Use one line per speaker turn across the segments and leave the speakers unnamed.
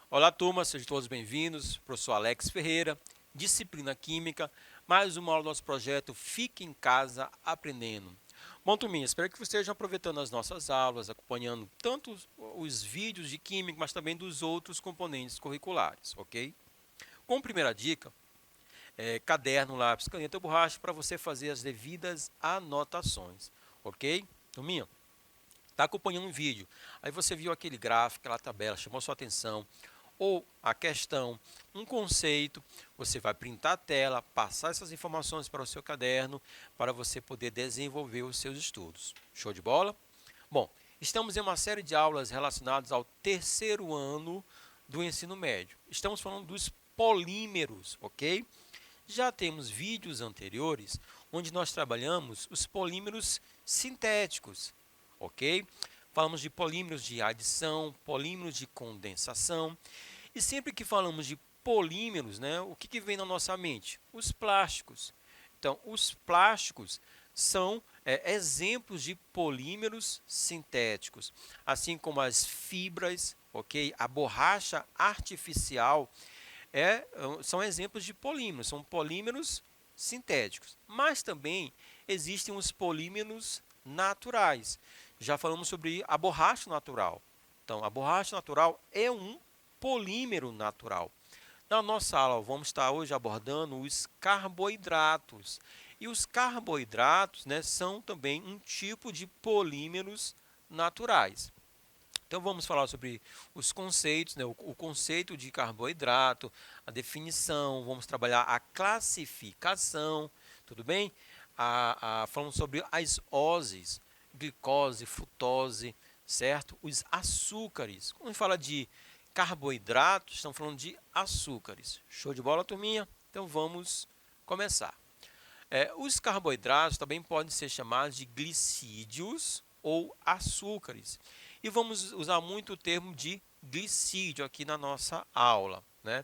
Olá, turma, sejam todos bem-vindos. Professor Alex Ferreira, disciplina Química, mais uma aula do nosso projeto Fique em Casa Aprendendo. Bom, turminha, espero que vocês estejam aproveitando as nossas aulas, acompanhando tanto os vídeos de Química, mas também dos outros componentes curriculares, ok? Como primeira dica, caderno, lápis, caneta ou borracha para você fazer as devidas anotações, ok? Turminha, está acompanhando um vídeo, aí você viu aquele gráfico, aquela tabela, chamou sua atenção, ou a questão, um conceito, você vai printar a tela, passar essas informações para o seu caderno, para você poder desenvolver os seus estudos. Show de bola? Bom, estamos em uma série de aulas relacionadas ao terceiro ano do ensino médio. Estamos falando dos polímeros, ok? Já temos vídeos anteriores onde nós trabalhamos os polímeros sintéticos, ok? Falamos de polímeros de adição, polímeros de condensação. E sempre que falamos de polímeros, né, o que vem na nossa mente? Os plásticos. Então, os plásticos são exemplos de polímeros sintéticos, assim como as fibras, ok? A borracha artificial são exemplos de polímeros, são polímeros sintéticos. Mas também existem os polímeros naturais. Já falamos sobre a borracha natural. Então, a borracha natural é um polímero natural. Na nossa aula, vamos estar hoje abordando os carboidratos. E os carboidratos, né, são também um tipo de polímeros naturais. Então, vamos falar sobre os conceitos, né, o conceito de carboidrato, a definição, vamos trabalhar a classificação, tudo bem? Falamos sobre as oses, glicose, frutose, certo? Os açúcares. Quando a gente fala de carboidratos, estamos falando de açúcares. Show de bola, turminha? Então, vamos começar. Os carboidratos também podem ser chamados de glicídios ou açúcares. E vamos usar muito o termo de glicídio aqui na nossa aula, né?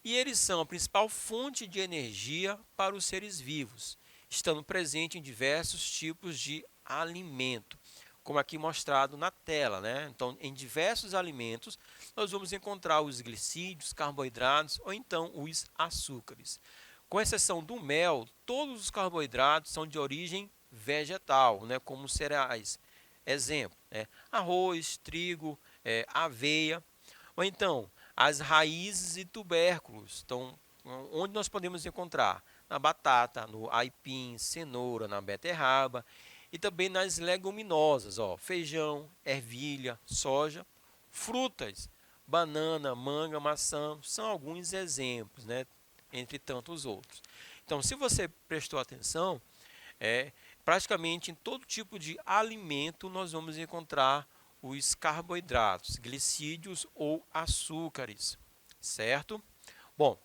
E eles são a principal fonte de energia para os seres vivos, estando presente em diversos tipos de alimento, como aqui mostrado na tela, né? Então, em diversos alimentos, nós vamos encontrar os glicídios, carboidratos ou então os açúcares. Com exceção do mel, todos os carboidratos são de origem vegetal, né? Como cereais. Exemplo, arroz, trigo, aveia, ou então as raízes e tubérculos. Então, onde nós podemos encontrar? Na batata, no aipim, cenoura, na beterraba e também nas leguminosas, feijão, ervilha, soja, frutas, banana, manga, maçã, são alguns exemplos, né, entre tantos outros. Então, se você prestou atenção, praticamente em todo tipo de alimento nós vamos encontrar os carboidratos, glicídios ou açúcares, certo? Bom,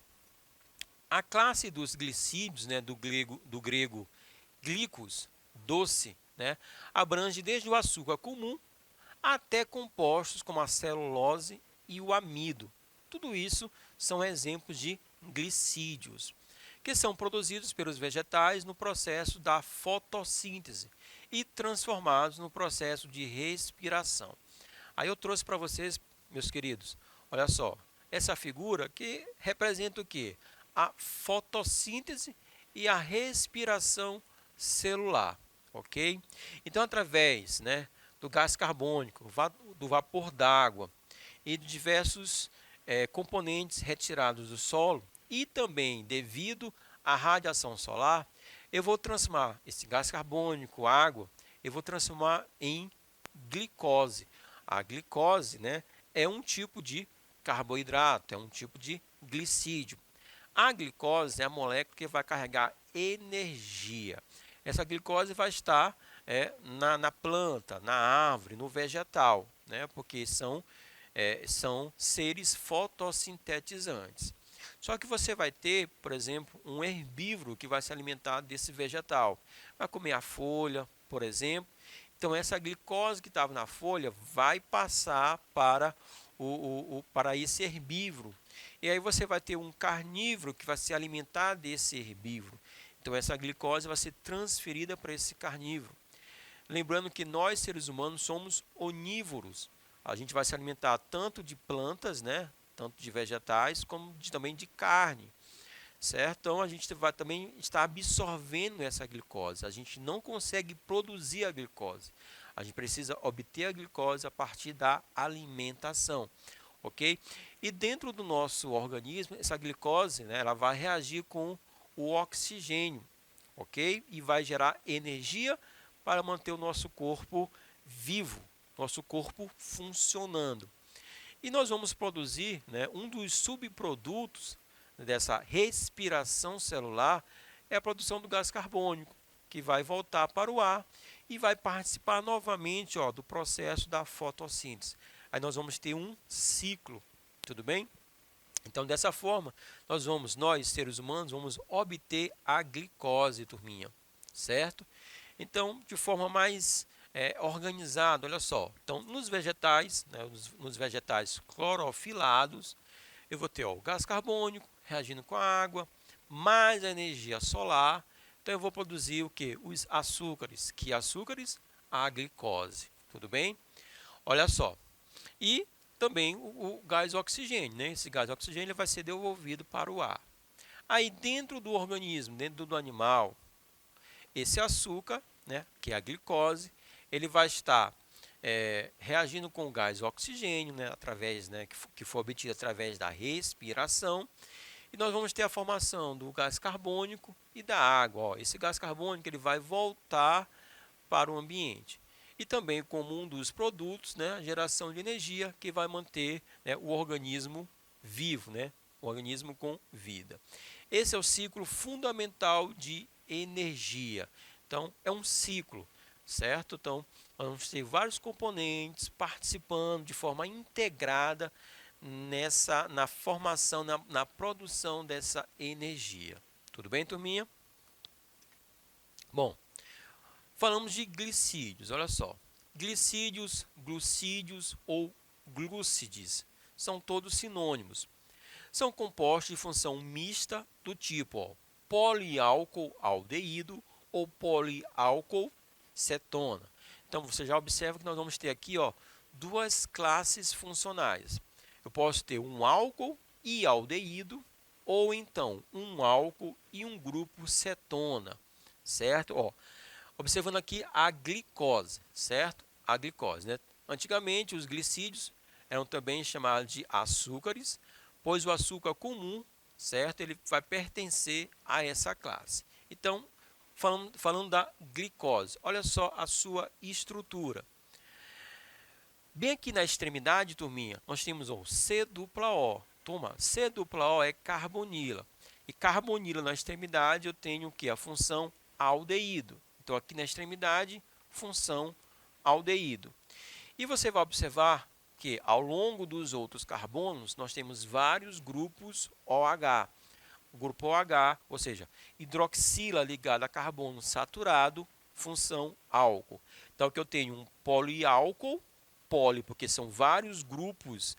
a classe dos glicídios, né, do grego glicos, doce, né, abrange desde o açúcar comum até compostos como a celulose e o amido. Tudo isso são exemplos de glicídios, que são produzidos pelos vegetais no processo da fotossíntese e transformados no processo de respiração. Aí eu trouxe para vocês, meus queridos, olha só, essa figura que representa o quê? A fotossíntese e a respiração celular, ok? Então, através, né, do gás carbônico, do vapor d'água e de diversos componentes retirados do solo, e também devido à radiação solar, eu vou transformar esse gás carbônico, água, eu vou transformar em glicose. A glicose, né, é um tipo de carboidrato, é um tipo de glicídio. A glicose é a molécula que vai carregar energia. Essa glicose vai estar na planta, na árvore, no vegetal, né, porque são seres fotossintetizantes. Só que você vai ter, por exemplo, um herbívoro que vai se alimentar desse vegetal. Vai comer a folha, por exemplo. Então, essa glicose que estava na folha vai passar para esse herbívoro. E aí você vai ter um carnívoro que vai se alimentar desse herbívoro. Então essa glicose vai ser transferida para esse carnívoro. Lembrando que nós, seres humanos, somos onívoros. A gente vai se alimentar tanto de plantas, né, tanto de vegetais, como também de carne. Certo? Então a gente vai também estar absorvendo essa glicose. A gente não consegue produzir a glicose. A gente precisa obter a glicose a partir da alimentação, ok? E dentro do nosso organismo, essa glicose, né, ela vai reagir com o oxigênio, ok? E vai gerar energia para manter o nosso corpo vivo, nosso corpo funcionando. E nós vamos produzir, né, um dos subprodutos dessa respiração celular é a produção do gás carbônico, que vai voltar para o ar e vai participar novamente, ó, do processo da fotossíntese. Aí nós vamos ter um ciclo, tudo bem? Então, dessa forma, nós seres humanos, vamos obter a glicose, turminha, certo? Então, de forma mais organizada, olha só. Então, nos vegetais, né, nos vegetais clorofilados, eu vou ter ó, o gás carbônico reagindo com a água, mais a energia solar. Então eu vou produzir o que? Os açúcares. Que açúcares? A glicose. Tudo bem? Olha só. E também o gás oxigênio. Né? Esse gás oxigênio ele vai ser devolvido para o ar. Aí dentro do organismo, dentro do animal, esse açúcar, né, que é a glicose, ele vai estar reagindo com o gás oxigênio, né, através, né, que foi obtido através da respiração, e nós vamos ter a formação do gás carbônico e da água. Ó, esse gás carbônico ele vai voltar para o ambiente. E também como um dos produtos, né, a geração de energia que vai manter, né, o organismo vivo, né, o organismo com vida. Esse é o ciclo fundamental de energia. Então, é um ciclo, certo? Então, vamos ter vários componentes participando de forma integrada na formação, na produção dessa energia. Tudo bem, turminha? Bom, falamos de glicídios, olha só. Glicídios, glucídios ou glúcides são todos sinônimos. São compostos de função mista do tipo ó, poliálcool aldeído ou poliálcool cetona. Então você já observa que nós vamos ter aqui ó, duas classes funcionais. Eu posso ter um álcool e aldeído ou então um álcool e um grupo cetona, certo? Ó, observando aqui a glicose, certo? A glicose, né? Antigamente os glicídios eram também chamados de açúcares, pois o açúcar comum, certo? Ele vai pertencer a essa classe. Então, falando da glicose, olha só a sua estrutura. Bem aqui na extremidade, turminha, nós temos o C-O. Turma, C-O é carbonila. E carbonila na extremidade eu tenho o que? A função aldeído. Então, aqui na extremidade, função aldeído. E você vai observar que ao longo dos outros carbonos, nós temos vários grupos OH. O grupo OH, ou seja, hidroxila ligada a carbono saturado, função álcool. Então, aqui eu tenho um poliálcool, poli, porque são vários grupos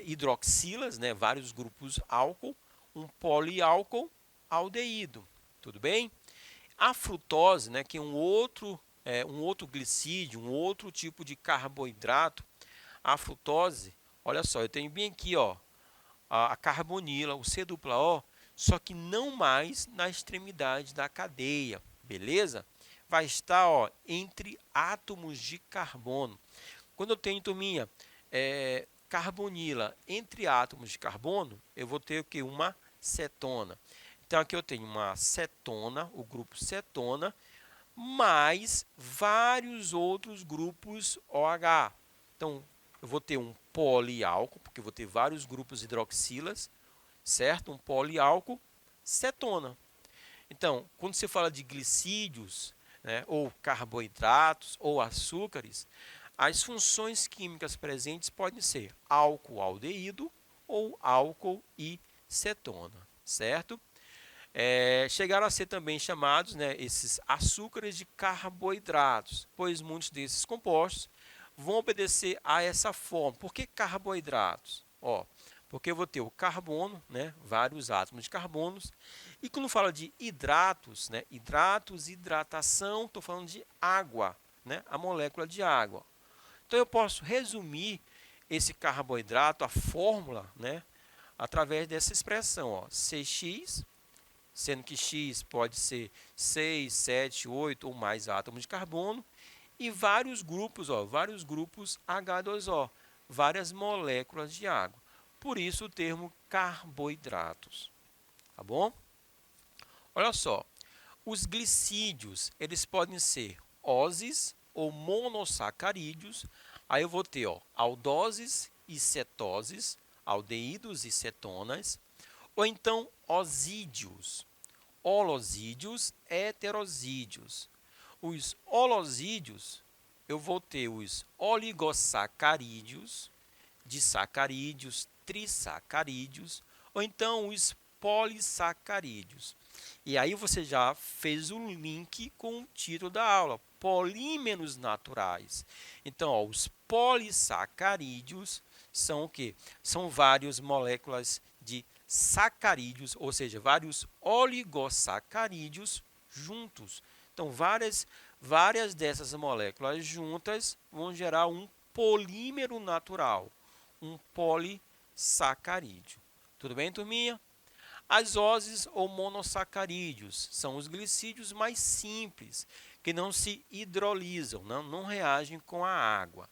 hidroxilas, né, vários grupos álcool, um poliálcool aldeído. Tudo bem? A frutose, né, que é um outro glicídio, um outro tipo de carboidrato, a frutose, olha só, eu tenho bem aqui ó, a carbonila, o C-O, só que não mais na extremidade da cadeia, beleza? Vai estar ó, entre átomos de carbono. Quando eu tenho, turminha, carbonila entre átomos de carbono, eu vou ter o que? Uma cetona. Então, aqui eu tenho uma cetona, o grupo cetona, mais vários outros grupos OH. Então, eu vou ter um poliálcool, porque eu vou ter vários grupos hidroxilas, certo? Um poliálcool, cetona. Então, quando você fala de glicídios, né, ou carboidratos, ou açúcares, as funções químicas presentes podem ser álcool aldeído ou álcool e cetona, certo? Chegaram a ser também chamados, né, esses açúcares de carboidratos, pois muitos desses compostos vão obedecer a essa forma. Por que carboidratos? Ó, Porque eu vou ter o carbono, né, vários átomos de carbonos. E quando fala de hidratos, né, hidratos, hidratação, estou falando de água, né, a molécula de água. Então eu posso resumir esse carboidrato, a fórmula, né, através dessa expressão, ó, CX, sendo que X pode ser 6, 7, 8 ou mais átomos de carbono, e vários grupos, ó, vários grupos H2O, várias moléculas de água. Por isso o termo carboidratos, tá bom? Olha só, os glicídios, eles podem ser ósis ou monossacarídeos. Aí eu vou ter, ó, aldoses e cetoses, aldeídos e cetonas, ou então osídeos, holosídeos, heterosídeos. Os holosídeos, eu vou ter os oligossacarídeos, disacarídeos, trissacarídeos, ou então os polissacarídeos. E aí você já fez o link com o título da aula, polímeros naturais. Então, ó, os polissacarídeos são o quê? São várias moléculas de sacarídeos, ou seja, vários oligossacarídeos juntos. Então, várias dessas moléculas juntas vão gerar um polímero natural, um polissacarídeo. Tudo bem, turminha? As ósis ou monossacarídeos são os glicídios mais simples, que não se hidrolisam, não reagem com a água.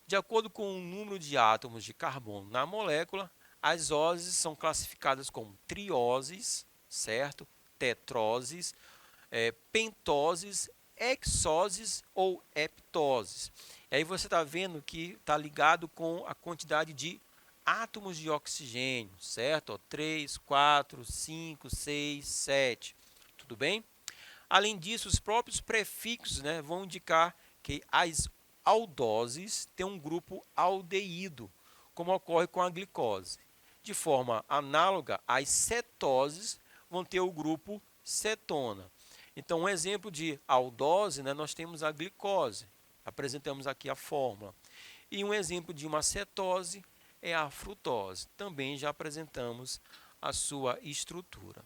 De acordo com o número de átomos de carbono na molécula, as ósis são classificadas como trioses, certo? Tetroses, pentoses, hexoses ou heptoses. E aí você está vendo que está ligado com a quantidade de átomos de oxigênio, certo? 3, 4, 5, 6, 7. Tudo bem? Além disso, os próprios prefixos, né, vão indicar que as aldoses têm um grupo aldeído, como ocorre com a glicose. De forma análoga, as cetoses vão ter o grupo cetona. Então, um exemplo de aldose, né, nós temos a glicose. Apresentamos aqui a fórmula. E um exemplo de uma cetose é a frutose. Também já apresentamos a sua estrutura.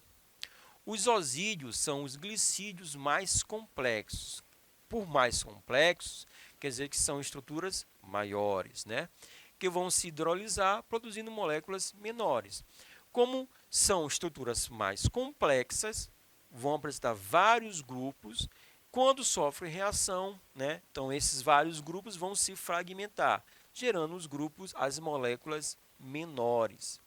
Os osídeos são os glicídios mais complexos. Por mais complexos, quer dizer que são estruturas maiores, né? Que vão se hidrolisar produzindo moléculas menores. Como são estruturas mais complexas, vão apresentar vários grupos. Quando sofrem reação, né? Então esses vários grupos vão se fragmentar, gerando os grupos, as moléculas menores.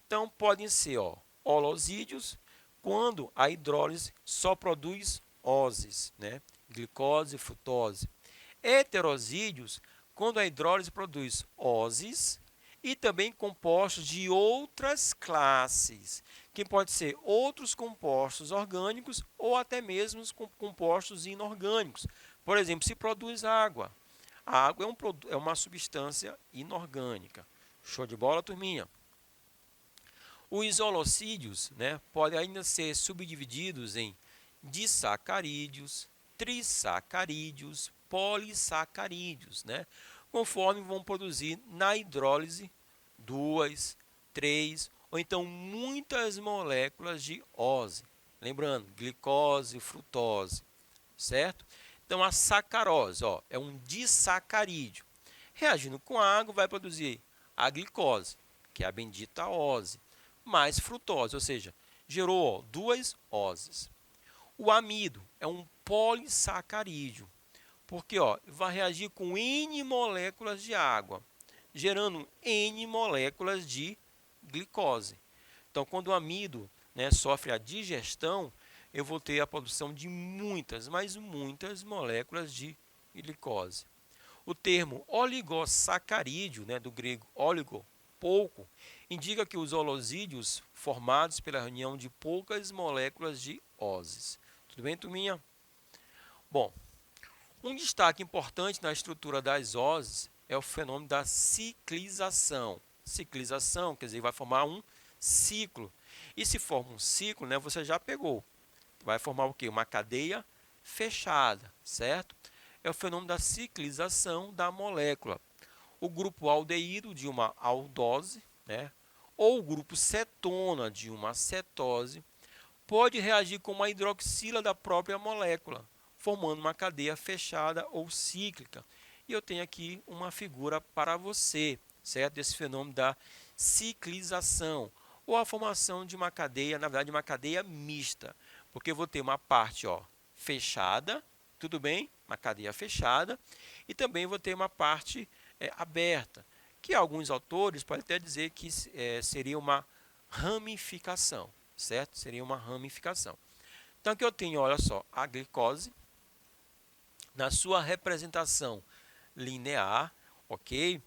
Então podem ser, ó, holosídeos, quando a hidrólise só produz ósis, né? Glicose, frutose. Heterosídeos, quando a hidrólise produz ósis e também compostos de outras classes, que pode ser outros compostos orgânicos ou até mesmo compostos inorgânicos. Por exemplo, se produz água. A água é uma substância inorgânica. Show de bola, turminha? Os holocídios, né, podem ainda ser subdivididos em disacarídeos, trissacarídeos, polissacarídeos, né, conforme vão produzir na hidrólise 2, 3 ou então muitas moléculas de ose. Lembrando, glicose, frutose, certo? Então a sacarose, ó, é um disacarídeo. Reagindo com a água vai produzir a glicose, que é a bendita ose, mais frutose, ou seja, gerou, ó, duas oses. O amido é um polissacarídeo, porque, ó, vai reagir com N moléculas de água, gerando N moléculas de glicose. Então, quando o amido, né, sofre a digestão, eu vou ter a produção de muitas, mas muitas moléculas de glicose. O termo oligossacarídeo, né, do grego oligo, pouco, indica que os holosídeos formados pela reunião de poucas moléculas de ósis. Tudo bem, turminha? Bom, um destaque importante na estrutura das ósis é o fenômeno da ciclização. Ciclização, quer dizer, vai formar um ciclo. E se forma um ciclo, né, você já pegou. Vai formar o quê? Uma cadeia fechada, certo? É o fenômeno da ciclização da molécula. O grupo aldeído de uma aldose, né, ou o grupo cetona de uma cetose pode reagir com uma hidroxila da própria molécula, formando uma cadeia fechada ou cíclica. E eu tenho aqui uma figura para você, certo? Desse fenômeno da ciclização, ou a formação de uma cadeia, na verdade, uma cadeia mista, porque eu vou ter uma parte fechada, tudo bem? Uma cadeia fechada, e também vou ter uma parte aberta, que alguns autores podem até dizer que seria uma ramificação, certo? Seria uma ramificação. Então, aqui eu tenho, olha só, a glicose, na sua representação linear, ok?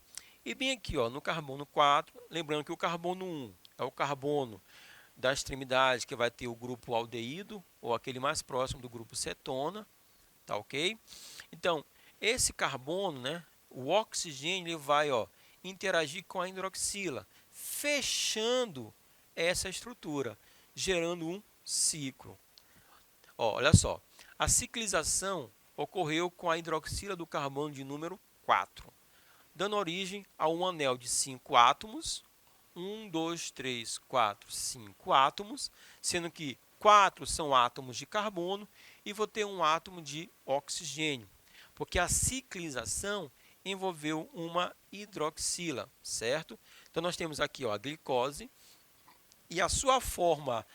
E bem aqui, no carbono 4, lembrando que o carbono 1 é o carbono da extremidade que vai ter o grupo aldeído, ou aquele mais próximo do grupo cetona, tá ok? Então, esse carbono, né, o oxigênio, ele vai interagir com a hidroxila, fechando essa estrutura, gerando um ciclo. Olha só, a ciclização ocorreu com a hidroxila do carbono de número 4, dando origem a um anel de 5 átomos, 1, 2, 3, 4, 5 átomos, sendo que 4 são átomos de carbono e vou ter um átomo de oxigênio, porque a ciclização envolveu uma hidroxila, certo? Então nós temos aqui a glicose e a sua forma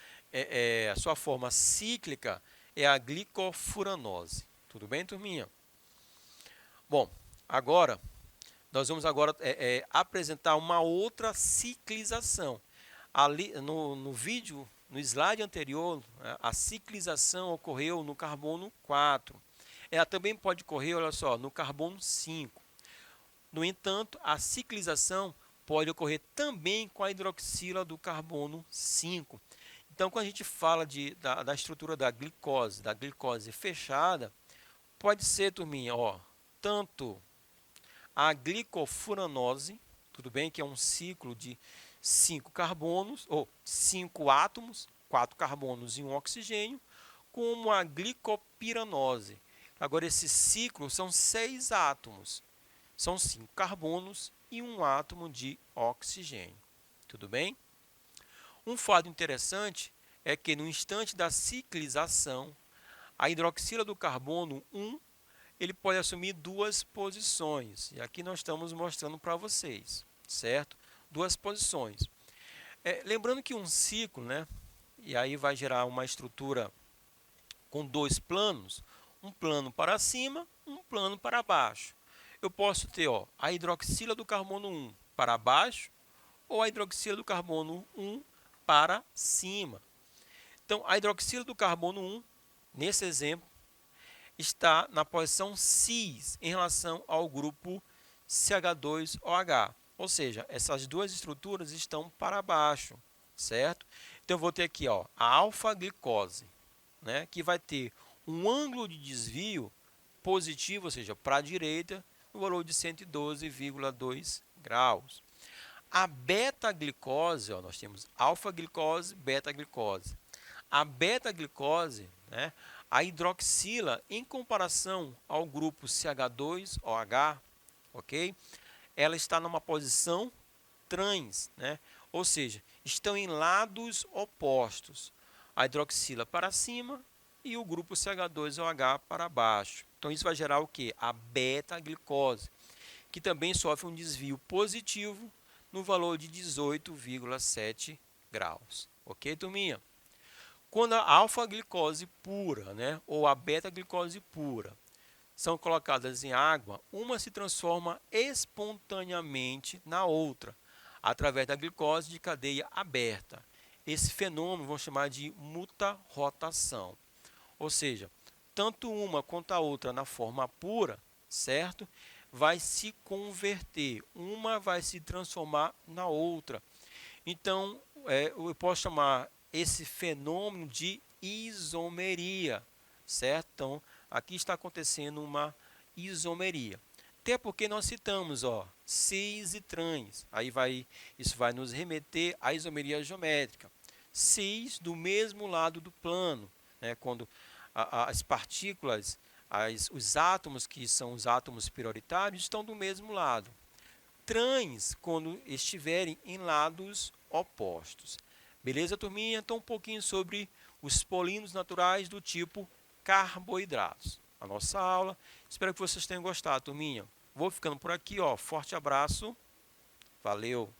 cíclica é a glicofuranose. Tudo bem, turminha? Bom, agora nós vamos apresentar uma outra ciclização. Ali no vídeo, no slide anterior, a ciclização ocorreu no carbono 4. Ela também pode ocorrer, olha só, no carbono 5. No entanto, a ciclização pode ocorrer também com a hidroxila do carbono 5. Então, quando a gente fala da estrutura da glicose fechada, pode ser, turminha, tanto a glicofuranose, tudo bem, que é um ciclo de 5 carbonos, ou 5 átomos, 4 carbonos e um oxigênio, como a glicopiranose. Agora, esse ciclo são 6 átomos, são 5 carbonos e um átomo de oxigênio. Tudo bem? Um fato interessante é que no instante da ciclização, a hidroxila do carbono 1 ele pode assumir duas posições. E aqui nós estamos mostrando para vocês, certo? Duas posições. Lembrando que um ciclo, né? E aí vai gerar uma estrutura com dois planos, um plano para cima, um plano para baixo. Eu posso ter a hidroxila do carbono 1 para baixo ou a hidroxila do carbono 1 para cima. Então, a hidroxila do carbono 1, nesse exemplo, está na posição cis em relação ao grupo CH2OH. Ou seja, essas duas estruturas estão para baixo, certo? Então, eu vou ter aqui a alfa-glicose, né, que vai ter um ângulo de desvio positivo, ou seja, para a direita, no valor de 112,2 graus. A beta-glicose, nós temos alfa-glicose, beta-glicose. A beta-glicose, né, a hidroxila, em comparação ao grupo CH2OH, ok? Ela está numa posição trans, né? Ou seja, estão em lados opostos. A hidroxila para cima e o grupo CH2OH para baixo. Então, isso vai gerar o quê? A beta-glicose, que também sofre um desvio positivo no valor de 18,7 graus. Ok, turminha? Quando a alfa-glicose pura, né, ou a beta-glicose pura são colocadas em água, uma se transforma espontaneamente na outra, através da glicose de cadeia aberta. Esse fenômeno vamos chamar de mutarrotação. Ou seja, tanto uma quanto a outra na forma pura, certo? Vai se converter, uma vai se transformar na outra. Então, eu posso chamar esse fenômeno de isomeria, certo? Então, aqui está acontecendo uma isomeria. Até porque nós citamos, cis e trans. Isso vai nos remeter à isomeria geométrica. Cis do mesmo lado do plano, né? Quando as partículas, os átomos que são os átomos prioritários estão do mesmo lado. Trans, quando estiverem em lados opostos. Beleza, turminha? Então, um pouquinho sobre os polímeros naturais do tipo carboidratos. A nossa aula. Espero que vocês tenham gostado, turminha. Vou ficando por aqui, ó. Forte abraço. Valeu!